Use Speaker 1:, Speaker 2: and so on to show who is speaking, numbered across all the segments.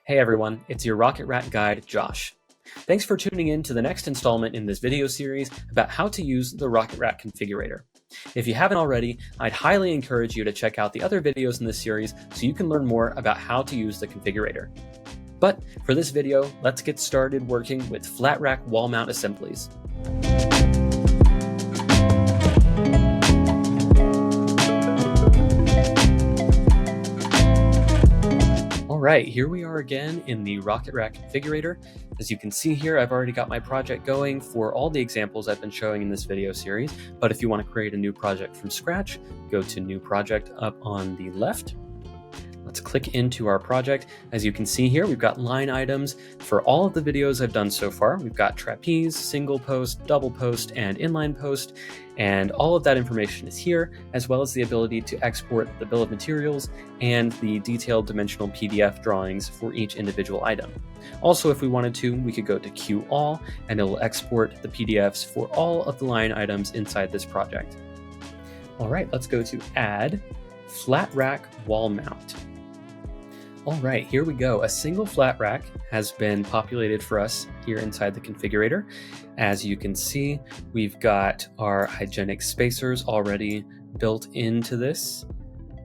Speaker 1: Hey everyone, it's your Rocket Rack guide, Josh. Thanks for tuning in to the next installment in this video series about how to use the Rocket Rack Configurator. If you haven't already, I'd highly encourage you to check out the other videos in this series so you can learn more about how to use the configurator. But for this video, let's get started working with flat rack wall mount assemblies. Alright, here we are again in the Rocket Rack Configurator. As you can see here, I've already got my project going for all the examples I've been showing in this video series, but if you want to create a new project from scratch, go to New Project up on the left. Let's click into our project. As you can see here, we've got line items for all of the videos I've done so far. We've got trapeze, single post, double post, and inline post, and all of that information is here, as well as the ability to export the bill of materials and the detailed dimensional PDF drawings for each individual item. Also, if we wanted to, we could go to Queue All, and it will export the PDFs for all of the line items inside this project. All right, let's go to Add, Flat Rack Wall Mount. All right, here we go. A single flat rack has been populated for us here inside the configurator. As you can see, we've got our hygienic spacers already built into this.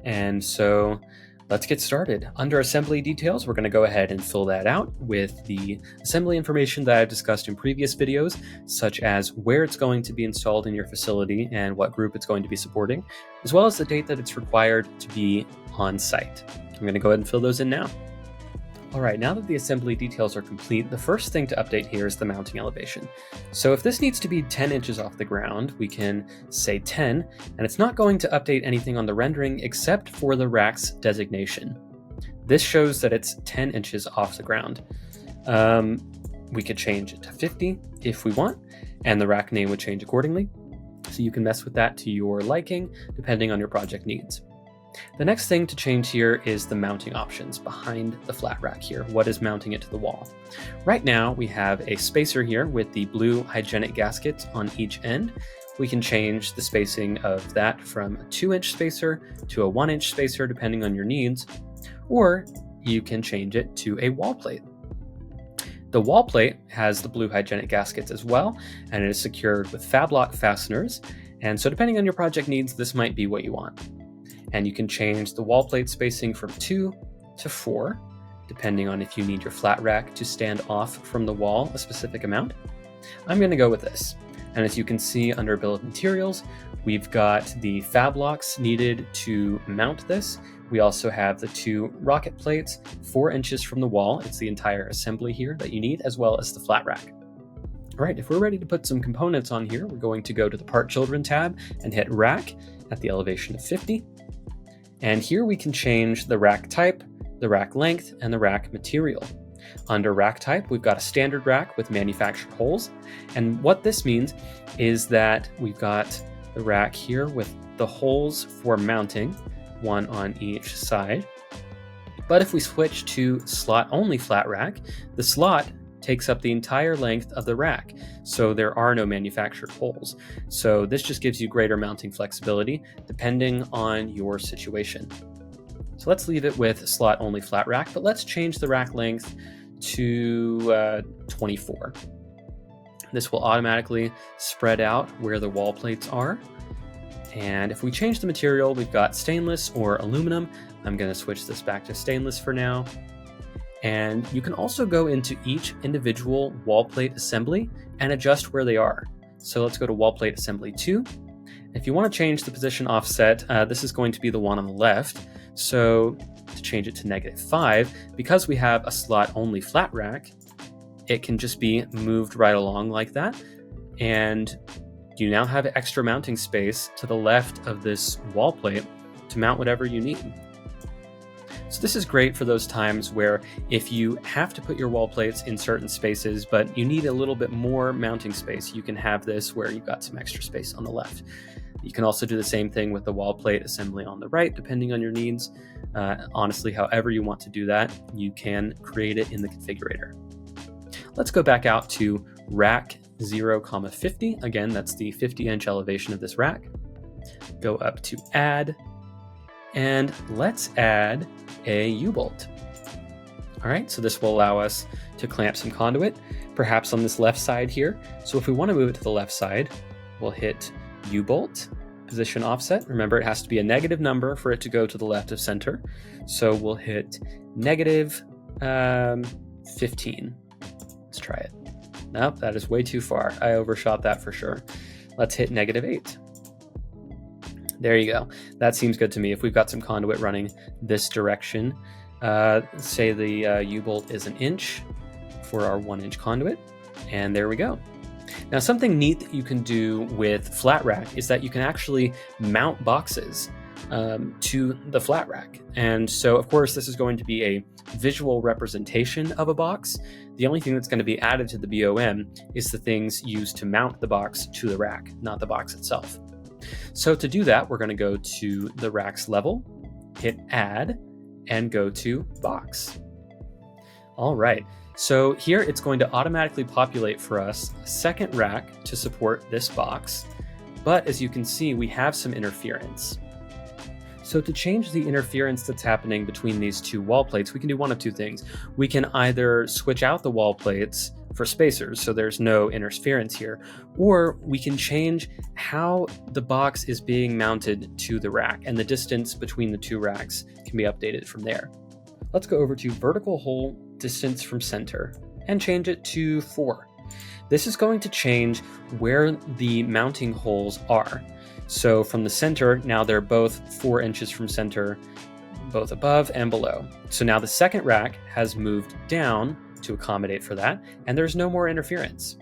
Speaker 1: And so let's get started. Under assembly details, we're going to go ahead and fill that out with the assembly information that I've discussed in previous videos, such as where it's going to be installed in your facility and what group it's going to be supporting, as well as the date that it's required to be on site. I'm going to go ahead and fill those in now. All right, now that the assembly details are complete, the first thing to update here is the mounting elevation. So if this needs to be 10 inches off the ground, we can say 10, and it's not going to update anything on the rendering except for the rack's designation. This shows that it's 10 inches off the ground. We could change it to 50 if we want, and the rack name would change accordingly. So you can mess with that to your liking, depending on your project needs. The next thing to change here is the mounting options behind the flat rack here. What is mounting it to the wall? Right now we have a spacer here with the blue hygienic gaskets on each end. We can change the spacing of that from a 2-inch spacer to a 1-inch spacer depending on your needs, or you can change it to a wall plate. The wall plate has the blue hygienic gaskets as well, and it is secured with fab lock fasteners, and so depending on your project needs, this might be what you want. And you can change the wall plate spacing from 2 to 4, depending on if you need your flat rack to stand off from the wall a specific amount. I'm going to go with this. And as you can see under bill of materials, we've got the fab locks needed to mount this. We also have the 2 rocket plates 4 inches from the wall. It's the entire assembly here that you need, as well as the flat rack. All right, if we're ready to put some components on here, we're going to go to the Part Children tab and hit Rack at the elevation of 50. And here we can change the rack type, the rack length, and the rack material. Under rack type, we've got a standard rack with manufactured holes. And what this means is that we've got the rack here with the holes for mounting, one on each side. But if we switch to slot-only flat rack, the slot takes up the entire length of the rack, so there are no manufactured holes. So this just gives you greater mounting flexibility depending on your situation. So let's leave it with slot-only flat rack, but let's change the rack length to 24. This will automatically spread out where the wall plates are. And if we change the material, we've got stainless or aluminum. I'm going to switch this back to stainless for now. And you can also go into each individual wall plate assembly and adjust where they are. So let's go to wall plate assembly 2. If you want to change the position offset, this is going to be the one on the left. So to change it to -5, because we have a slot only flat rack, it can just be moved right along like that. And you now have extra mounting space to the left of this wall plate to mount whatever you need. So this is great for those times where if you have to put your wall plates in certain spaces, but you need a little bit more mounting space, you can have this where you've got some extra space on the left. You can also do the same thing with the wall plate assembly on the right, depending on your needs. Honestly, however you want to do that, you can create it in the configurator. Let's go back out to rack 0,50. Again, that's the 50-inch elevation of this rack. Go up to Add, and let's add a U-bolt. All right, so this will allow us to clamp some conduit, perhaps on this left side here. So if we want to move it to the left side, we'll hit U-bolt, position offset. Remember, it has to be a negative number for it to go to the left of center. So we'll hit negative 15. Let's try it. Nope, that is way too far. I overshot that for sure. Let's hit negative 8. There you go. That seems good to me. If we've got some conduit running this direction, say the U-bolt is 1 inch for our 1-inch conduit, and there we go. Now, something neat that you can do with flat rack is that you can actually mount boxes to the flat rack. And so, of course, this is going to be a visual representation of a box. The only thing that's going to be added to the BOM is the things used to mount the box to the rack, not the box itself. So to do that, we're going to go to the rack's level, hit Add, and go to Box. All right, so here it's going to automatically populate for us a second rack to support this box. But as you can see, we have some interference. So to change the interference that's happening between these two wall plates, we can do one of two things. We can either switch out the wall plates for spacers, so there's no interference here, or we can change how the box is being mounted to the rack, and the distance between the two racks can be updated from there. Let's go over to vertical hole distance from center and change it to 4. This is going to change where the mounting holes are. So from the center, now they're both 4 inches from center, both above and below. So now the second rack has moved down to accommodate for that, and there's no more interference.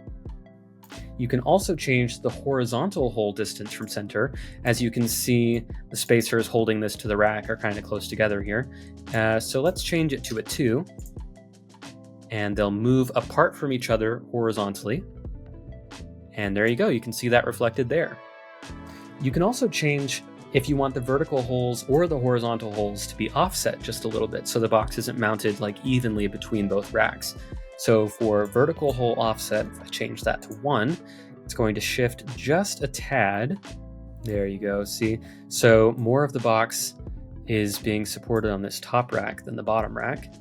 Speaker 1: You can also change the horizontal hole distance from center. As you can see, the spacers holding this to the rack are kind of close together here. So let's change it to a 2, and they'll move apart from each other horizontally. And there you go, you can see that reflected there. You can also change if you want the vertical holes or the horizontal holes to be offset just a little bit, so the box isn't mounted like evenly between both racks. So for vertical hole offset, if I change that to 1, it's going to shift just a tad. There you go, see? So more of the box is being supported on this top rack than the bottom rack.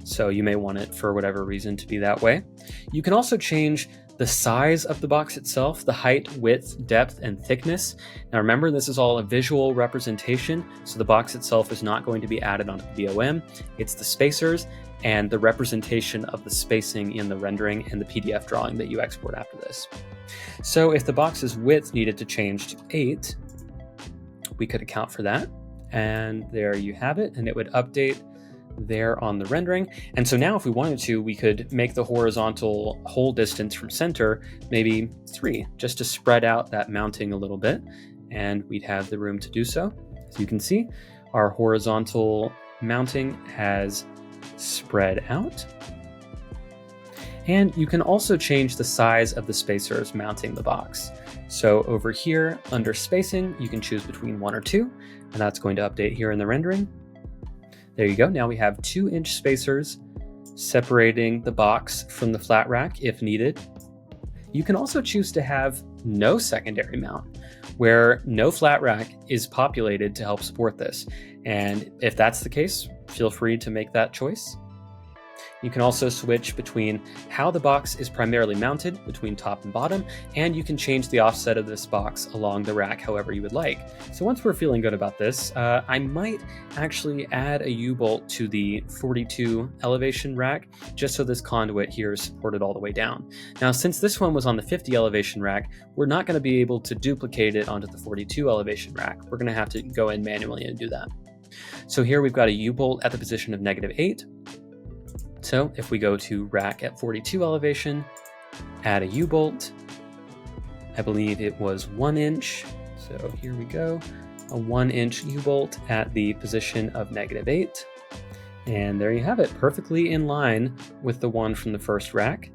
Speaker 1: So you may want it for whatever reason to be that way. You can also change the size of the box itself, the height, width, depth, and thickness. Now remember, this is all a visual representation, so the box itself is not going to be added onto the BOM. It's the spacers and the representation of the spacing in the rendering and the PDF drawing that you export after this. So if the box's width needed to change to 8, we could account for that. And there you have it, and it would update there on the rendering. And so now if we wanted to, we could make the horizontal hole distance from center maybe 3, just to spread out that mounting a little bit, and we'd have the room to do so. As you can see, our horizontal mounting has spread out. And you can also change the size of the spacers mounting the box. So over here under spacing, you can choose between 1 or 2, and that's going to update here in the rendering. There you go. Now we have 2-inch spacers separating the box from the flat rack if needed. You can also choose to have no secondary mount, where no flat rack is populated to help support this. And if that's the case, feel free to make that choice. You can also switch between how the box is primarily mounted between top and bottom, and you can change the offset of this box along the rack however you would like. So once we're feeling good about this, I might actually add a U-bolt to the 42 elevation rack, just so this conduit here is supported all the way down. Now, since this one was on the 50 elevation rack, we're not going to be able to duplicate it onto the 42 elevation rack. We're going to have to go in manually and do that. So here we've got a U-bolt at the position of -8. So if we go to rack at 42 elevation, add a U-bolt, I believe it was 1 inch. So here we go, a 1-inch U-bolt at the position of -8. And there you have it, perfectly in line with the one from the first rack.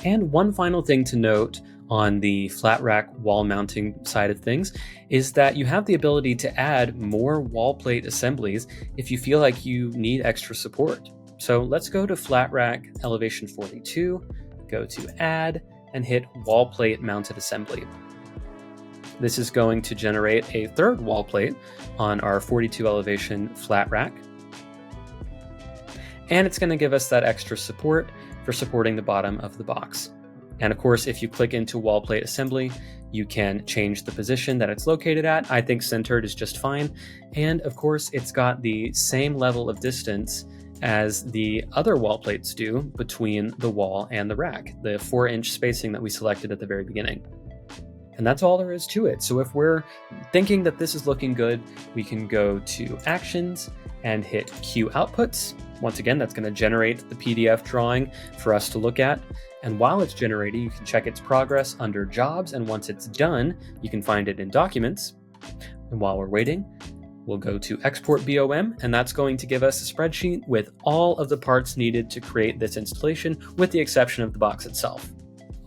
Speaker 1: And one final thing to note on the flat rack wall mounting side of things is that you have the ability to add more wall plate assemblies if you feel like you need extra support. So let's go to flat rack elevation 42, go to add, and hit wall plate mounted assembly. This is going to generate a third wall plate on our 42 elevation flat rack. and it's going to give us that extra support for supporting the bottom of the box. And of course, if you click into wall plate assembly, you can change the position that it's located at. I think centered is just fine. And of course, it's got the same level of distance as the other wall plates do between the wall and the rack, the 4-inch spacing that we selected at the very beginning. And that's all there is to it. So if we're thinking that this is looking good, we can go to Actions and hit Queue Outputs. Once again, that's going to generate the PDF drawing for us to look at. And while it's generating, you can check its progress under Jobs. And once it's done, you can find it in Documents. And while we're waiting, we'll go to Export BOM, and that's going to give us a spreadsheet with all of the parts needed to create this installation, with the exception of the box itself.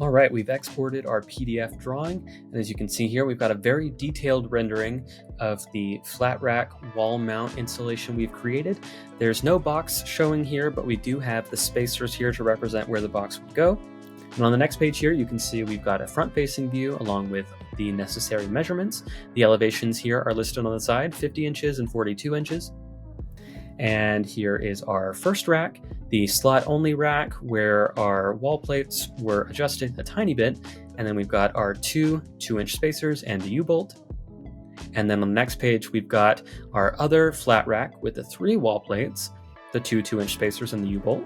Speaker 1: All right, we've exported our PDF drawing, and as you can see here, we've got a very detailed rendering of the flat rack wall mount installation we've created. There's no box showing here, but we do have the spacers here to represent where the box would go. And on the next page here, you can see we've got a front-facing view along with the necessary measurements. The elevations here are listed on the side, 50 inches and 42 inches. And here is our first rack, the slot-only rack, where our wall plates were adjusted a tiny bit. And then we've got our two 2-inch spacers and a U-bolt. And then on the next page, we've got our other flat rack with the 3 wall plates, the 2 2-inch spacers and the U-bolt.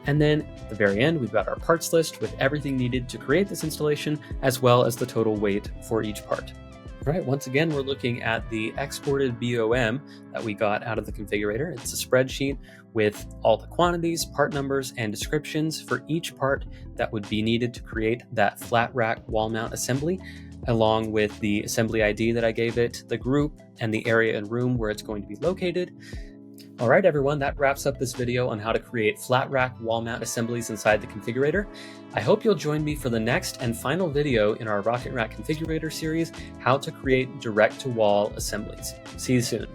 Speaker 1: And then at the very end, we've got our parts list with everything needed to create this installation, as well as the total weight for each part. All right, once again, we're looking at the exported BOM that we got out of the configurator. It's a spreadsheet with all the quantities, part numbers, and descriptions for each part that would be needed to create that flat rack wall mount assembly, along with the assembly ID that I gave it, the group, and the area and room where it's going to be located. All right, everyone, that wraps up this video on how to create flat rack wall mount assemblies inside the configurator. I hope you'll join me for the next and final video in our Rocket Rack Configurator series, how to create direct-to-wall assemblies. See you soon.